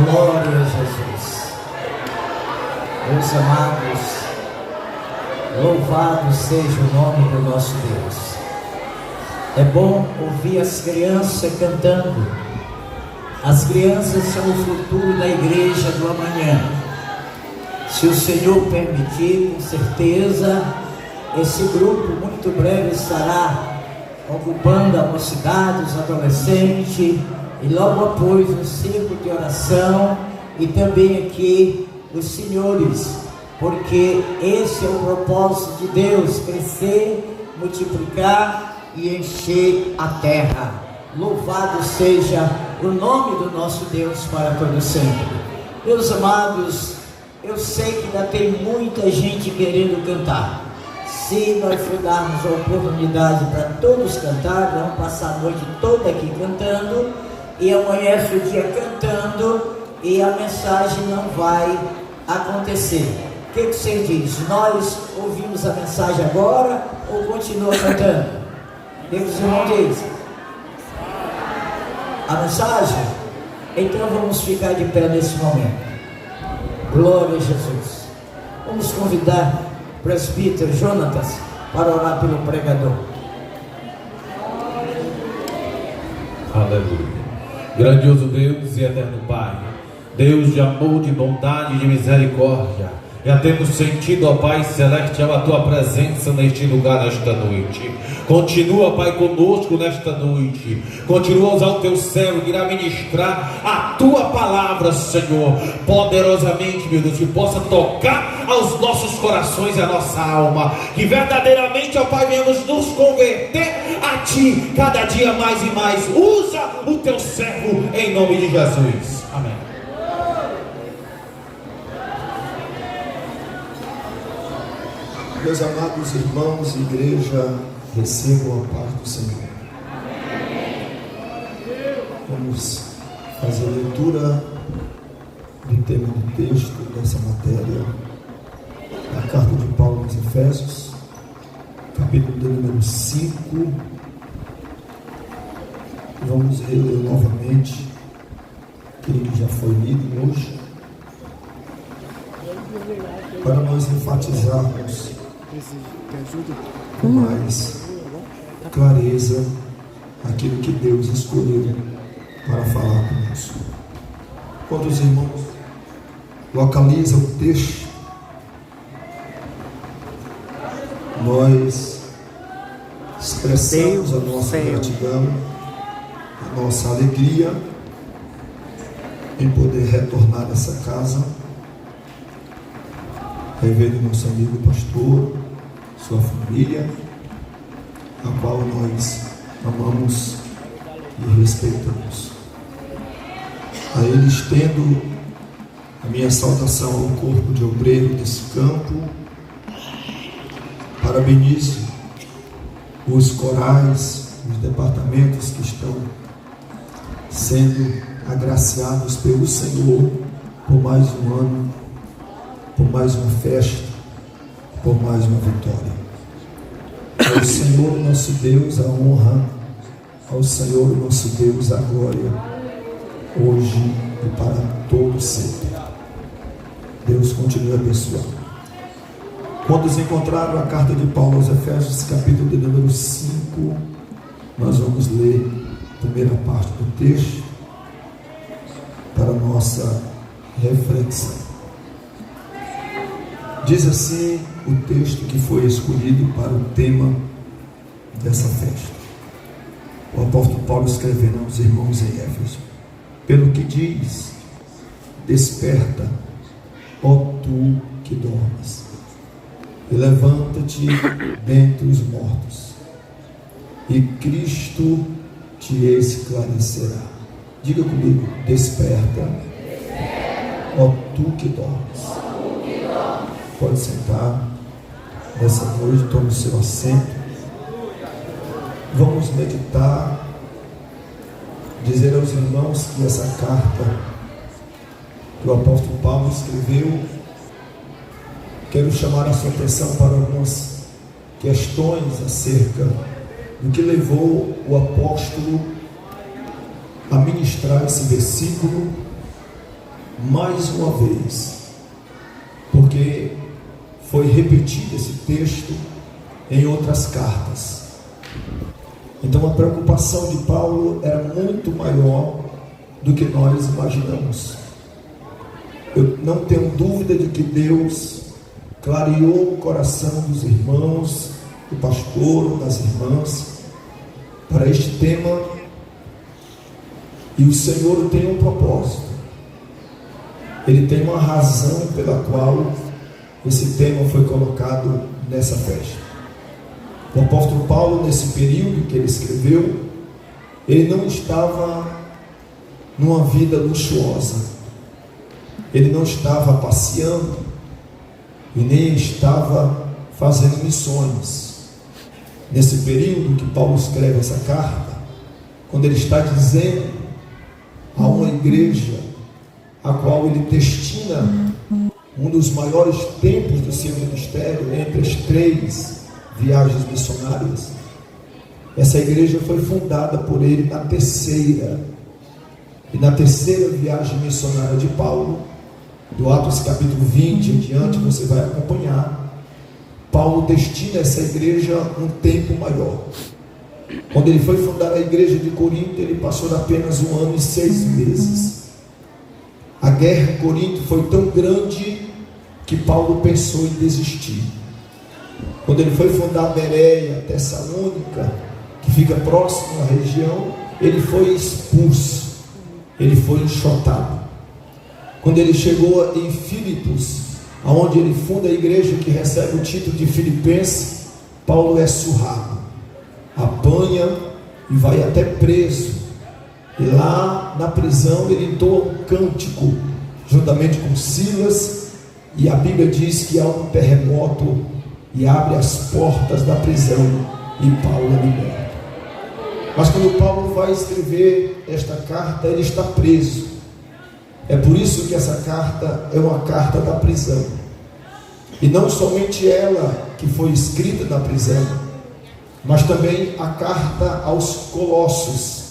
Glória a Jesus. Meus amados, louvado seja o nome do nosso Deus. É bom ouvir as crianças cantando. As crianças são o futuro da igreja do amanhã. Se o Senhor permitir, com certeza, esse grupo muito breve estará ocupando a mocidade, os adolescentes, e logo após um círculo de oração, e também aqui os senhores, porque esse é o propósito de Deus: crescer, multiplicar e encher a terra. Louvado seja o nome do nosso Deus para todo sempre. Meus amados, eu sei que ainda tem muita gente querendo cantar. Se nós for darmos a oportunidade para todos cantar, vamos passar a noite toda aqui cantando, e amanhece o dia cantando, e a mensagem não vai acontecer. O que você diz? Nós ouvimos a mensagem agora ou continua cantando? O que os irmãos dizem? A mensagem? Então vamos ficar de pé nesse momento. Glória a Jesus. Vamos convidar o presbítero Jonatas para orar pelo pregador. Aleluia. Grandioso Deus e eterno Pai, Deus de amor, de bondade e de misericórdia, já temos sentido, ó Pai celestial, a Tua presença neste lugar nesta noite. Continua, Pai, conosco nesta noite. Continua a usar o Teu servo que irá ministrar a Tua palavra, Senhor, poderosamente, meu Deus, que possa tocar aos nossos corações e a nossa alma. Que verdadeiramente, ó Pai, venhamos nos converter a Ti cada dia mais e mais. Usa o Teu servo em nome de Jesus. Amém. Meus amados irmãos, igreja, recebam a paz do Senhor. Vamos fazer a leitura do tema do texto dessa matéria, a carta de Paulo aos Efésios, capítulo de número 5. Vamos reler novamente aquele que já foi lido hoje, para nós enfatizarmos com mais clareza aquilo que Deus escolheu para falar conosco. Quando os irmãos localizam o texto, nós expressamos a nossa gratidão, a nossa alegria em poder retornar a essa casa, revendo nosso amigo pastor, sua família, a qual nós amamos e respeitamos. A ele estendo a minha saudação ao corpo de obreiro desse campo. Parabenizo os corais, os departamentos que estão sendo agraciados pelo Senhor por mais um ano, por mais uma festa, por mais uma vitória. Ao Senhor nosso Deus a honra, ao Senhor nosso Deus a glória, hoje e para todo sempre. Deus continue abençoando. Quando encontraram a carta de Paulo aos Efésios, capítulo de número 5, nós vamos ler a primeira parte do texto para a nossa reflexão. Diz assim o texto que foi escolhido para o tema dessa festa. O apóstolo Paulo escrevendo aos irmãos em Éfeso: pelo que diz, desperta, ó tu que dormes, e levanta-te dentre os mortos, e Cristo te esclarecerá. Diga comigo: desperta, ó tu que dormes. Pode sentar nessa noite, tome o seu assento. Vamos meditar, dizer aos irmãos que essa carta que o apóstolo Paulo escreveu, quero chamar a sua atenção para algumas questões acerca do que levou o apóstolo a ministrar esse versículo mais uma vez, porque foi repetido esse texto em outras cartas. Então a preocupação de Paulo era muito maior do que nós imaginamos. Eu não tenho dúvida de que Deus clareou o coração dos irmãos, do pastor, das irmãs, para este tema, e o Senhor tem um propósito. Ele tem uma razão pela qual esse tema foi colocado nessa festa. O apóstolo Paulo, nesse período que ele escreveu, ele não estava numa vida luxuosa, ele não estava passeando e nem estava fazendo missões. Nesse período que Paulo escreve essa carta, quando ele está dizendo a uma igreja a qual ele destina um dos maiores tempos do seu ministério, entre as 3 viagens missionárias, essa igreja foi fundada por ele na terceira viagem missionária de Paulo. Do Atos capítulo 20 em diante, você vai acompanhar. Paulo destina a essa igreja um tempo maior. Quando ele foi fundar a igreja de Corinto, ele passou apenas 1 ano e 6 meses. A guerra em Corinto foi tão grande que Paulo pensou em desistir. Quando ele foi fundar Bereia, Tessalônica, que fica próximo à região, ele foi expulso, ele foi enxotado. Quando ele chegou em Filipos, aonde ele funda a igreja que recebe o título de Filipense, Paulo é surrado, apanha e vai até preso. E lá na prisão ele entoa um cântico juntamente com Silas, e a Bíblia diz que há um terremoto e abre as portas da prisão e Paulo é liberto. Mas quando Paulo vai escrever esta carta, ele está preso. É por isso que essa carta é uma carta da prisão. E não somente ela que foi escrita na prisão, mas também a carta aos Colossos,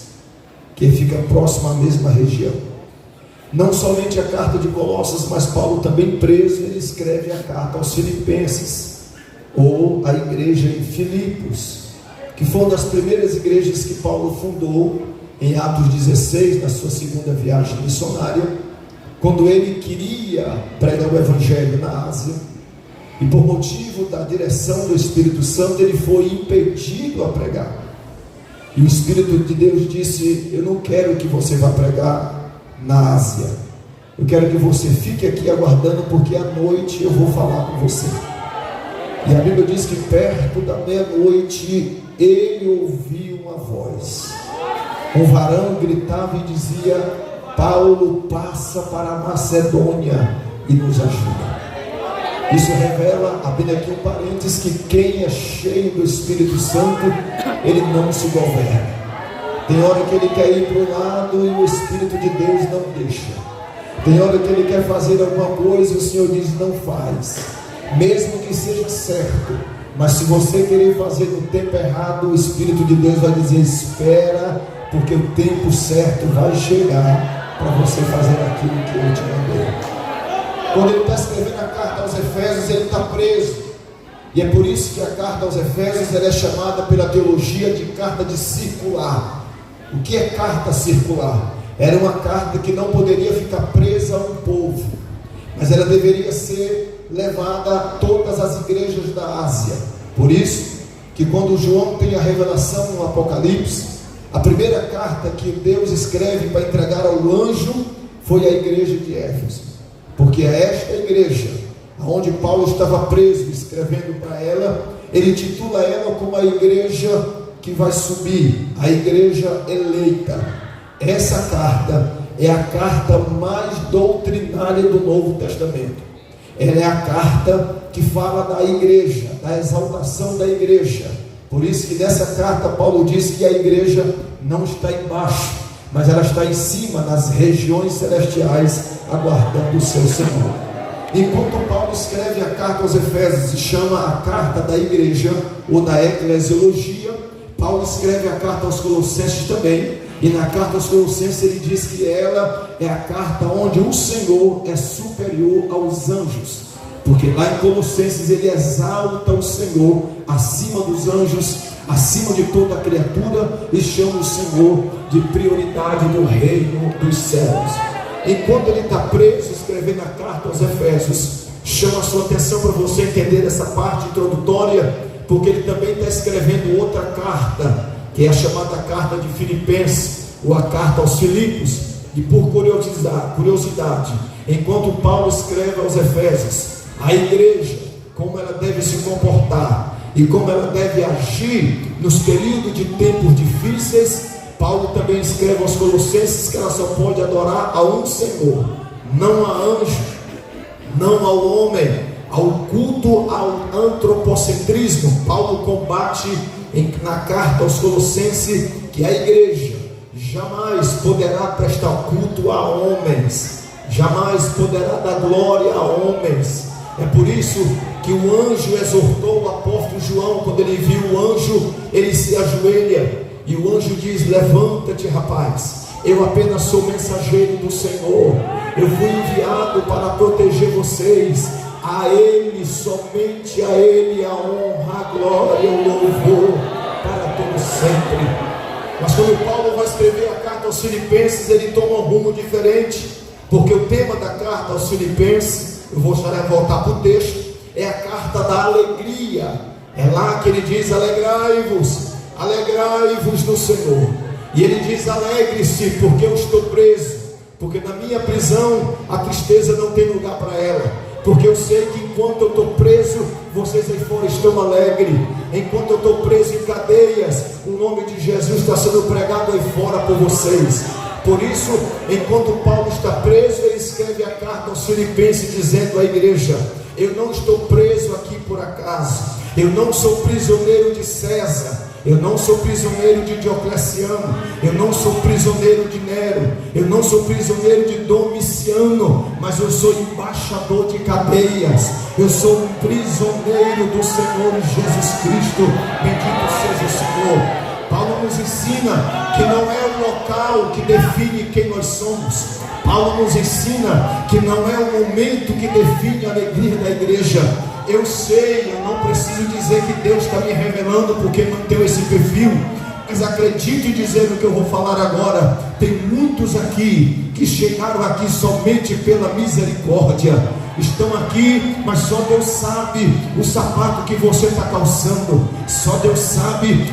que fica próxima à mesma região. Não somente a carta de Colossos, mas Paulo também preso, ele escreve a carta aos Filipenses, ou a igreja em Filipos, que foi uma das primeiras igrejas que Paulo fundou em Atos 16, na sua segunda viagem missionária, quando ele queria pregar o evangelho na Ásia, e por motivo da direção do Espírito Santo, ele foi impedido a pregar. E o Espírito de Deus disse: eu não quero que você vá pregar na Ásia, eu quero que você fique aqui aguardando, porque à noite eu vou falar com você. E a Bíblia diz que perto da meia-noite ele ouviu uma voz. Um varão gritava e dizia: Paulo, passa para a Macedônia e nos ajuda. Isso revela, abrindo aqui um parênteses, que quem é cheio do Espírito Santo, ele não se governa. Tem hora que ele quer ir para um lado e o Espírito de Deus não deixa. Tem hora que ele quer fazer alguma coisa e o Senhor diz: não faz, mesmo que seja certo. Mas se você querer fazer no tempo errado, o Espírito de Deus vai dizer: espera, porque o tempo certo vai chegar para você fazer aquilo que eu te mandei. Quando ele está escrevendo a carta aos Efésios, ele está preso. E é por isso que a carta aos Efésios ela é chamada pela teologia de carta discipular. O que é carta circular? Era uma carta que não poderia ficar presa a um povo, mas ela deveria ser levada a todas as igrejas da Ásia. Por isso que quando João tem a revelação no Apocalipse, a primeira carta que Deus escreve para entregar ao anjo foi a igreja de Éfeso, porque é esta igreja onde Paulo estava preso, escrevendo para ela, ele titula ela como a igreja que vai subir, a igreja eleita. Essa carta é a carta mais doutrinária do Novo Testamento. Ela é a carta que fala da igreja, da exaltação da igreja. Por isso que nessa carta Paulo diz que a igreja não está embaixo, mas ela está em cima, nas regiões celestiais, aguardando o seu Senhor. Enquanto Paulo escreve a carta aos Efésios e chama a carta da igreja, ou da eclesiologia, Paulo escreve a carta aos Colossenses também, e na carta aos Colossenses ele diz que ela é a carta onde o Senhor é superior aos anjos, porque lá em Colossenses ele exalta o Senhor acima dos anjos, acima de toda a criatura, e chama o Senhor de prioridade no reino dos céus. Enquanto ele está preso, escrevendo a carta aos Efésios, chama a sua atenção para você entender essa parte introdutória, porque ele também está escrevendo outra carta, que é a chamada carta de Filipenses, ou a carta aos Filipos. E por curiosidade, enquanto Paulo escreve aos Efésios, a igreja, como ela deve se comportar e como ela deve agir nos períodos de tempos difíceis, Paulo também escreve aos Colossenses que ela só pode adorar a um Senhor, não a anjo, não ao homem, ao culto ao antropocentrismo. Paulo combate na carta aos Colossenses que a igreja jamais poderá prestar culto a homens, jamais poderá dar glória a homens. É por isso que o anjo exortou o apóstolo João. Quando ele viu o anjo, ele se ajoelha, e o anjo diz: levanta-te, rapaz, eu apenas sou mensageiro do Senhor, eu fui enviado para proteger vocês. A Ele, somente a Ele, a honra, a glória, o louvor para todo sempre. Mas quando Paulo vai escrever a carta aos Filipenses, ele toma um rumo diferente, porque o tema da carta aos Filipenses, eu vou voltar para o texto, é a carta da alegria. É lá que ele diz: alegrai-vos no Senhor. E ele diz: alegre-se, porque eu estou preso, porque na minha prisão a tristeza não tem lugar para ela, porque eu sei que enquanto eu estou preso, vocês aí fora estão alegres. Enquanto eu estou preso em cadeias, o nome de Jesus está sendo pregado aí fora por vocês. Por isso, enquanto Paulo está preso, ele escreve a carta aos Filipenses dizendo à igreja: eu não estou preso aqui por acaso, eu não sou prisioneiro de César, eu não sou prisioneiro de Diocleciano, eu não sou prisioneiro de Nero, eu não sou prisioneiro de Domiciano, mas eu sou embaixador de cadeias, eu sou um prisioneiro do Senhor Jesus Cristo. Bendito seja o Senhor. Paulo nos ensina que não é o local que define quem nós somos. Paulo nos ensina que não é o momento que define a alegria da igreja. Eu sei, eu não preciso dizer que Deus está me revelando porque manteve esse perfil, mas acredite em dizer o que eu vou falar agora. Tem muitos aqui que chegaram aqui somente pela misericórdia. Estão aqui, mas só Deus sabe o sapato que você está calçando, só Deus sabe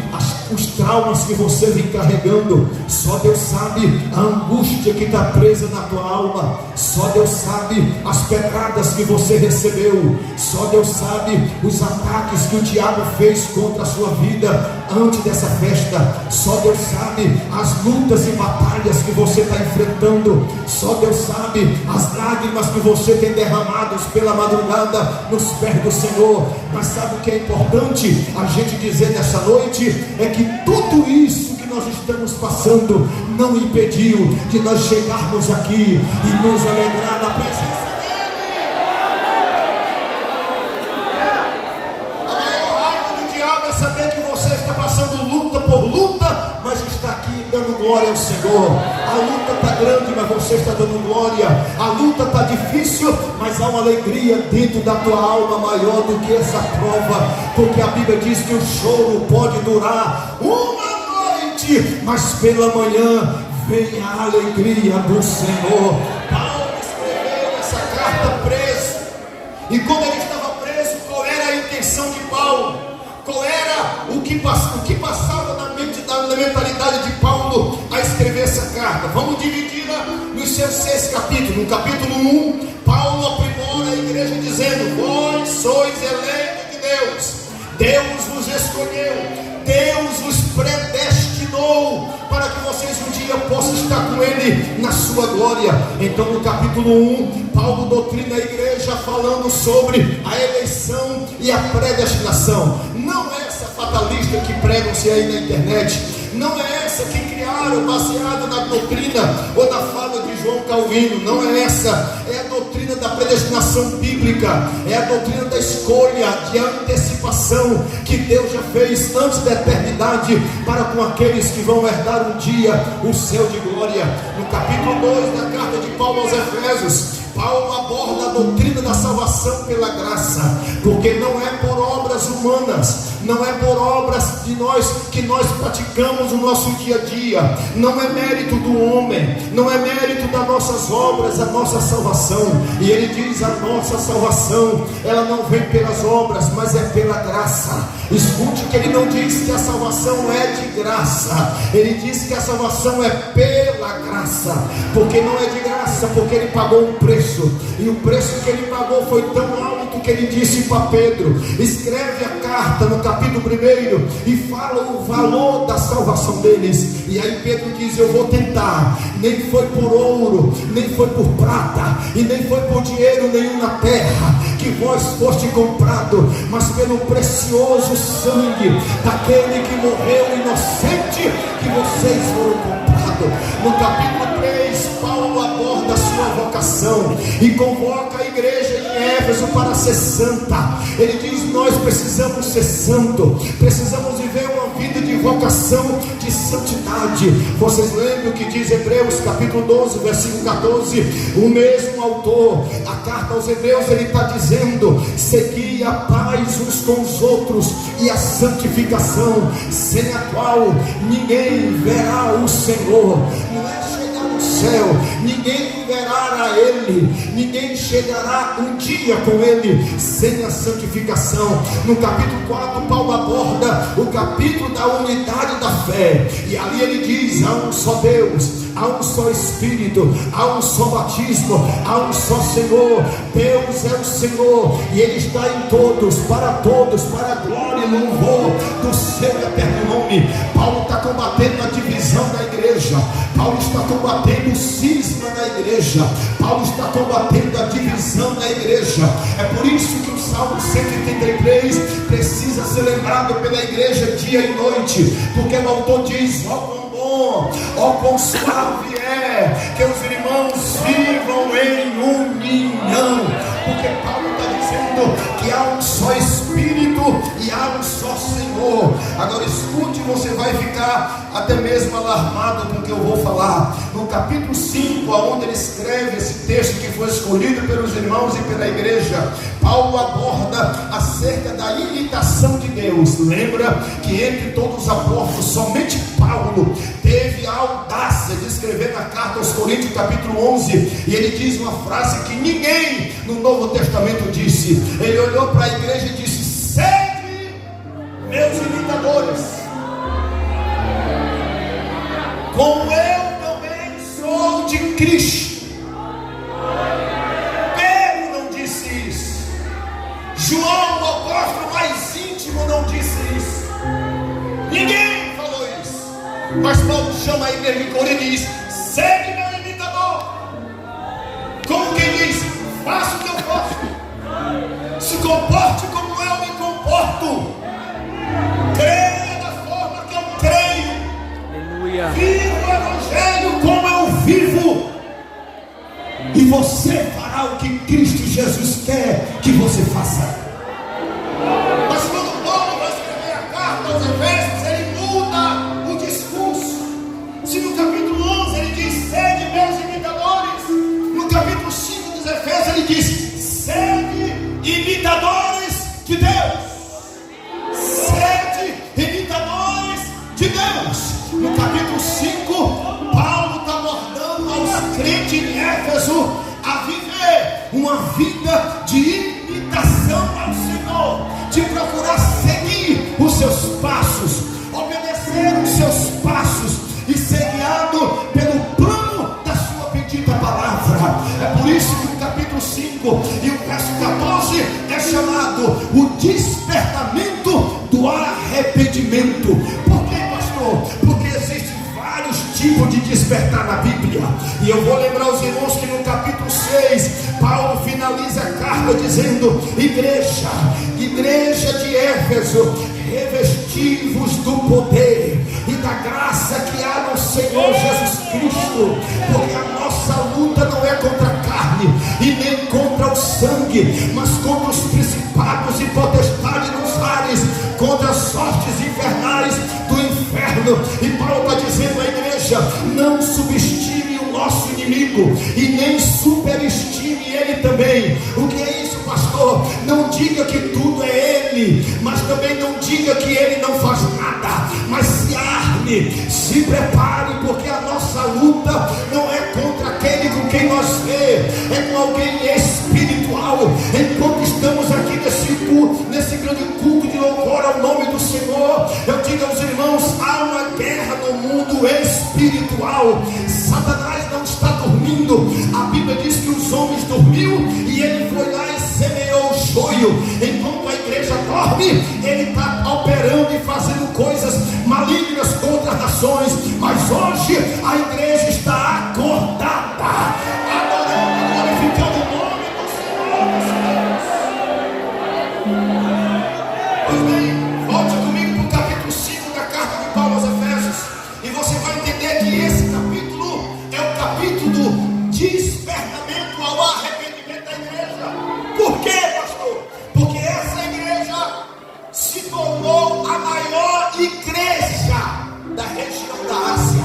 os traumas que você vem carregando, só Deus sabe a angústia que está presa na tua alma, só Deus sabe as pedradas que você recebeu, só Deus sabe os ataques que o diabo fez contra a sua vida antes dessa festa, só Deus sabe as lutas e batalhas que você está enfrentando, só Deus sabe as lágrimas que você tem derramado pela madrugada nos pés do Senhor. Mas sabe o que é importante a gente dizer nessa noite? É que tudo isso que nós estamos passando não impediu de nós chegarmos aqui e nos alegrar na presença dele. A maior raiva do diabo é saber que você está passando luta por luta, mas está aqui dando glória ao Senhor. A luta está grande, mas você está dando glória. A luta está difícil, mas há uma alegria dentro da tua alma maior do que essa prova, porque a Bíblia diz que o choro pode durar uma noite, mas pela manhã vem a alegria do Senhor. Paulo escreveu essa carta preso, e quando ele estava preso, qual era a intenção de Paulo? Qual era o que passava na mentalidade de Paulo a escrever essa carta? Vamos dividi-la nos seus 6 capítulos. No capítulo 1, Paulo aprimora a igreja dizendo: vós sois eleitos de Deus, Deus vos escolheu, Deus vos predestinou para que vocês um dia possam estar com Ele na sua glória. Então no capítulo 1, Paulo doutrina a igreja falando sobre a eleição e a predestinação. Não é essa fatalista que pregam-se aí na internet, não é essa essa que criaram baseado na doutrina ou na fala de João Calvino. Não é essa. É a doutrina da predestinação bíblica. É a doutrina da escolha, de antecipação que Deus já fez antes da eternidade para com aqueles que vão herdar um dia o céu de glória. No capítulo 2 da carta de Paulo aos Efésios, Paulo aborda a doutrina da salvação pela graça, porque não é por obras humanas, não é por obras de nós que nós praticamos no nosso dia a dia, não é mérito do homem, não é mérito das nossas obras, a nossa salvação. E ele diz: a nossa salvação, ela não vem pelas obras, mas é pela graça. Escute que ele não diz que a salvação é de graça, ele diz que a salvação é pela graça, porque não é de graça, porque ele pagou um preço. E o preço que ele pagou foi tão alto que ele disse para Pedro: escreve a carta no capítulo 1 e fala o valor da salvação deles. E aí Pedro diz: eu vou tentar. Nem foi por ouro, nem foi por prata, e nem foi por dinheiro nenhum na terra que vós foste comprado, mas pelo precioso sangue daquele que morreu inocente, que vocês foram comprados. No capítulo 3, Paulo aborda a sua vocação e convoca a igreja em Éfeso para ser santa. Ele diz: nós precisamos ser santo, precisamos viver uma vida de vocação, de santidade. Vocês lembram o que diz Hebreus capítulo 12, versículo 14? O mesmo autor, a carta aos Hebreus, ele está dizendo: segui a paz uns com os outros e a santificação, sem a qual ninguém verá o Senhor. Não é chegar no céu, ninguém verá a Ele, ninguém chegará um dia com Ele sem a santificação. No capítulo 4, Paulo aborda o capítulo da unidade da fé, e ali ele diz: há um só Deus, há um só Espírito, há um só batismo, há um só Senhor. Deus é o Senhor, e Ele está em todos, para a glória e louvor do seu eterno nome. Paulo está combatendo a divisão da igreja, Paulo está combatendo o cisma da igreja, Paulo está combatendo a divisão da igreja. É por isso que o Salmo 133 precisa ser lembrado pela igreja dia e noite, porque o autor diz: ó quão bom, ó quão suave é que os irmãos vivam em união. Porque Paulo está dizendo que há um só Espírito e há um só Senhor. Agora escute, você vai ficar até mesmo alarmado com o que eu vou falar. No capítulo 5, onde ele escreve esse texto que foi escolhido pelos irmãos e pela igreja, Paulo aborda acerca da imitação de Deus. Lembra que entre todos os apóstolos, somente Paulo teve a audácia de escrever na carta aos Coríntios, capítulo 11, e ele diz uma frase que ninguém no Novo Testamento disse. Ele olhou para a igreja e disse: sede meus imitadores, como eu também sou de Cristo. Pedro não disse isso, João, o apóstolo mais íntimo, não disse isso, ninguém falou isso. Mas Paulo chama a igreja de Corinto e diz: segue meu imitador. Como quem diz: faça o que eu faço, se comporte como eu me comporto, creia da forma que eu creio. Aleluia. Viva o evangelho como eu vivo, e você fará o que Cristo Jesus quer que você faça. Mas quando Paulo vai escrever a carta aos Efésios, ele muda o discurso. Se no capítulo 11 ele diz: sede meus imitadores, no capítulo 5 dos Efésios ele diz: sede imitadores de Deus. Sede imitadores de Deus. No capítulo 5, Paulo está abordando aos crentes em Éfeso a viver uma vida de imitação ao Senhor, de procurar seguir os seus passos, obedecer os seus passos e ser guiado pelo plano da sua bendita palavra. É por isso que o capítulo 5 e o verso 14 é chamado o despertamento do arrependimento. Por quê, pastor? Porque existem vários tipos de despertar na Bíblia, e eu vou lembrar os irmãos que no capítulo 6 Paulo finaliza a carta dizendo: igreja de Éfeso, revestivos do poder, e da graça que há no Senhor Jesus Cristo, porque a nossa luta não é contra a carne e nem contra o sangue, mas contra os principados e potestades nos ares, contra as sortes infernais do inferno. E Paulo está dizendo à igreja: não subestime o nosso inimigo e nem superestime ele também. O que é isso, pastor? Não diga que tudo é ele, mas também não diga que ele não faz nada, mas se arme, se prepare, porque a nossa luta não é contra aquele com quem nós vê, é com alguém espiritual. Enquanto estamos aqui nesse grande culto de louvor ao nome do Senhor, eu digo aos irmãos: há uma guerra no mundo espiritual. Satanás não está dormindo. A Bíblia diz que os homens dormiu e ele foi lá e semeou o joio. Enquanto a igreja dorme, ele está operando e fazendo coisas malignas contra as nações. Mas hoje a igreja está acordada, adorando e glorificando o nome do Senhor. Pois bem, volte comigo para o capítulo 5 da carta de Paulo aos Efésios, e você vai entender que esse capítulo é o capítulo do despertamento ao arrependimento da igreja. Por quê, pastor? Porque essa igreja se tornou a maior igreja da região da Ásia.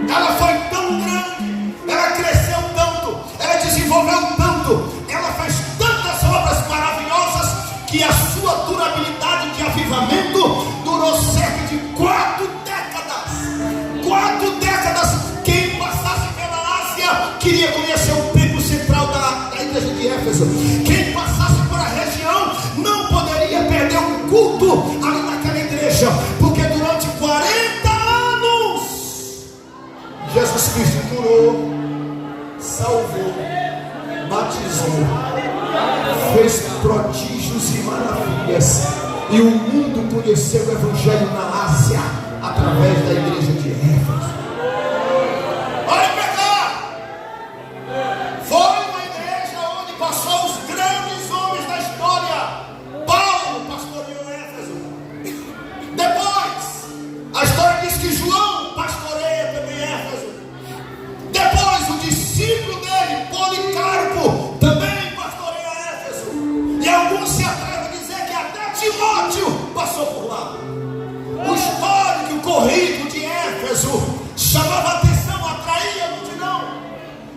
Ela foi tão grande, ela cresceu tanto, ela desenvolveu tanto, ela fez tantas obras maravilhosas, que a sua durabilidade de avivamento durou cerca de 4 décadas. 4 décadas. Quem passasse pela Ásia queria conhecer o templo central da igreja de Éfeso. Quem passasse por a região não poderia perder um culto ali naquela igreja, porque durante 40 anos Jesus Cristo curou, salvou, batizou, fez prodígios e maravilhas, e o mundo conheceu o Evangelho na Ásia através da igreja de Éfeso. Olha para cá! Foi uma igreja onde passou os grandes homens da história. Paulo pastoreou Éfeso. Depois, a história diz que João pastoreia também Éfeso. Depois, o discípulo dele, Policarpo, também pastoreia Éfeso. E alguns se atrevem a dizer que até Timóteo passou por lá. O histórico, o currículo de Éfeso chamava a atenção, atraía a multidão.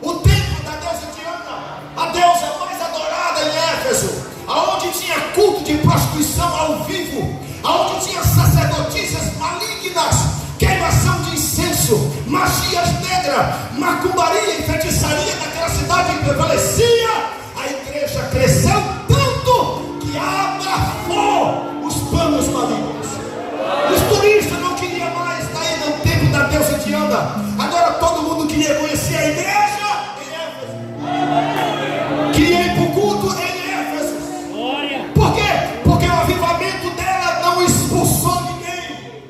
O templo da deusa Diana, a deusa mais adorada em Éfeso, aonde tinha culto de prostituição ao vivo, aonde tinha sacerdotisas malignas, queimação de incenso, magias negras, macumbaria e feitiçaria naquela cidade que prevalecia. A igreja cresceu tanto que abafou os panos malignos. Os turistas não queriam mais ir no templo da deusa Diana. Agora todo mundo queria conhecer a igreja em Éfeso. Queria ir para o culto em Éfeso. Por quê? Porque o avivamento dela não expulsou ninguém.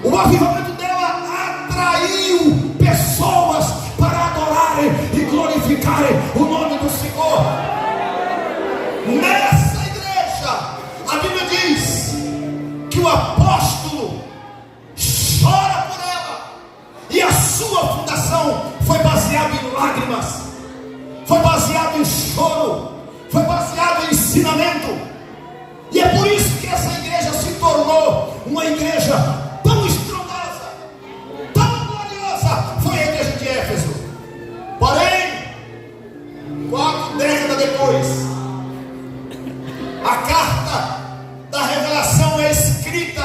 O avivamento dela atraiu pessoas para adorarem e glorificarem o nome do Senhor. Nessa igreja, a Bíblia diz que o apóstolo chora por ela, e a sua fundação foi baseada em lágrimas, foi baseada em choro, foi baseada em ensinamento. E é por isso que essa igreja se tornou uma igreja tão estrondosa, tão gloriosa. Foi a igreja de Éfeso. Porém, 4 décadas depois, a carta da revelação é escrita,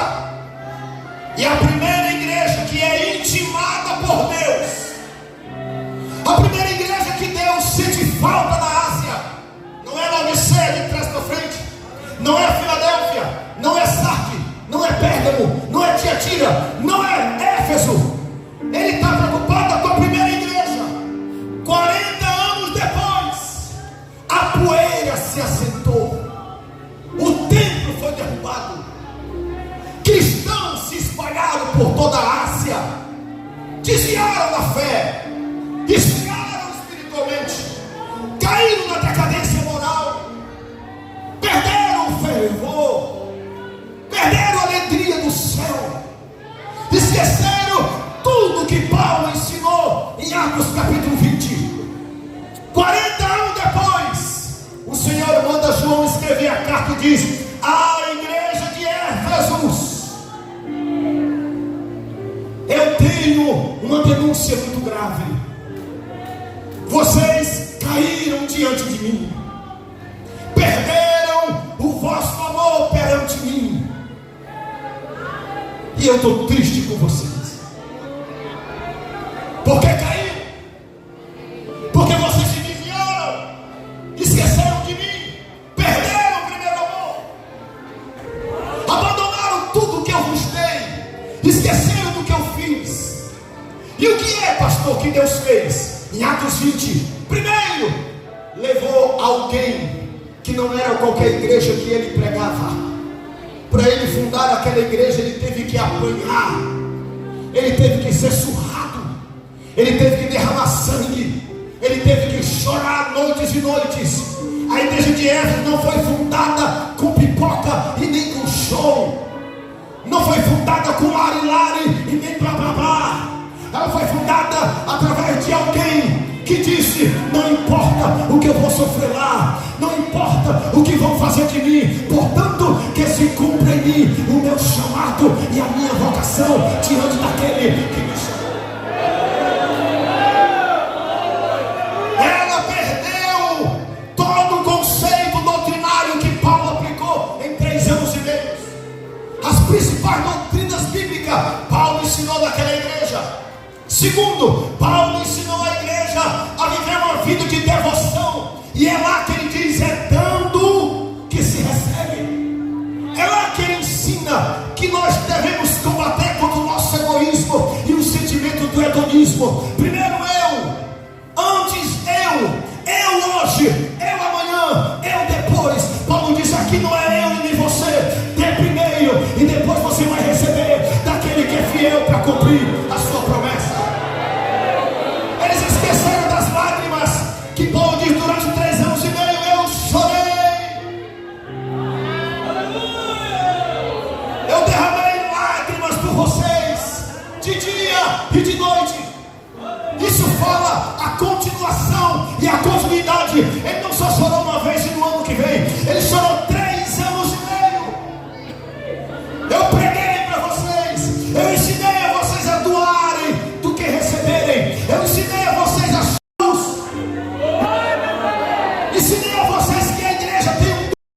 e a primeira igreja que é intimada por Deus, a primeira igreja que Deus sente falta na Ásia, não é Laodiceia de trás para frente, não é Filadélfia, não é Sardes, não é Pérgamo, não é Tiatira, não é Éfeso. Ele está preocupado com a primeira igreja. 40 anos depois, a poeira se assentou, o templo foi derrubado, cristãos se espalharam por toda a Ásia, desviaram da fé, desviaram espiritualmente, caíram na decadência moral, perderam o fervor, perderam a alegria do céu, e diz: a igreja de Éfeso, eu tenho uma denúncia muito grave. Vocês caíram diante de mim, perderam o vosso amor perante mim, e eu estou triste com vocês. Por que caíram? Porque vocês se desviaram, esqueceram de mim, perderam o primeiro amor, abandonaram tudo que eu vos dei, esqueceram do que eu fiz. E o que é, pastor, que Deus fez? Em Atos 20, primeiro, levou alguém que não era qualquer igreja que ele pregava. Para ele fundar aquela igreja, ele teve que apanhar, ele teve que ser surrado, ele teve que derramar sangue, ele teve que chorar noites e noites. A igreja de Éfeso não foi fundada com pipoca e nem com show, não foi fundada com lari-lari e nem blá blá blá. Ela foi fundada através de alguém que disse: não importa o que eu vou sofrer lá, não importa o que vão fazer de mim, portanto que se cumpra em mim o meu chamado e a minha vocação diante daquele que me chamou. Ela perdeu todo o conceito doutrinário que Paulo aplicou em 3 anos e meio. As principais doutrinas bíblicas Paulo ensinou naquela igreja. Segundo, Paulo ensinou a igreja a viver uma vida de devoção, e é lá que ele diz: é dando que se recebe. É lá que ele ensina que nós devemos combater contra o nosso egoísmo e o sentimento do hedonismo. Primeiro eu, antes eu hoje, eu amanhã, eu depois. Paulo diz: aqui não é eu e nem você, dê primeiro e depois você vai receber daquele que é fiel para cumprir a sua promessa. Eles esqueceram das lágrimas que Paulo diz: durante 3 anos e meio eu chorei, eu derramei lágrimas por vocês, de dia e de noite. Isso fala a continuação e a continuidade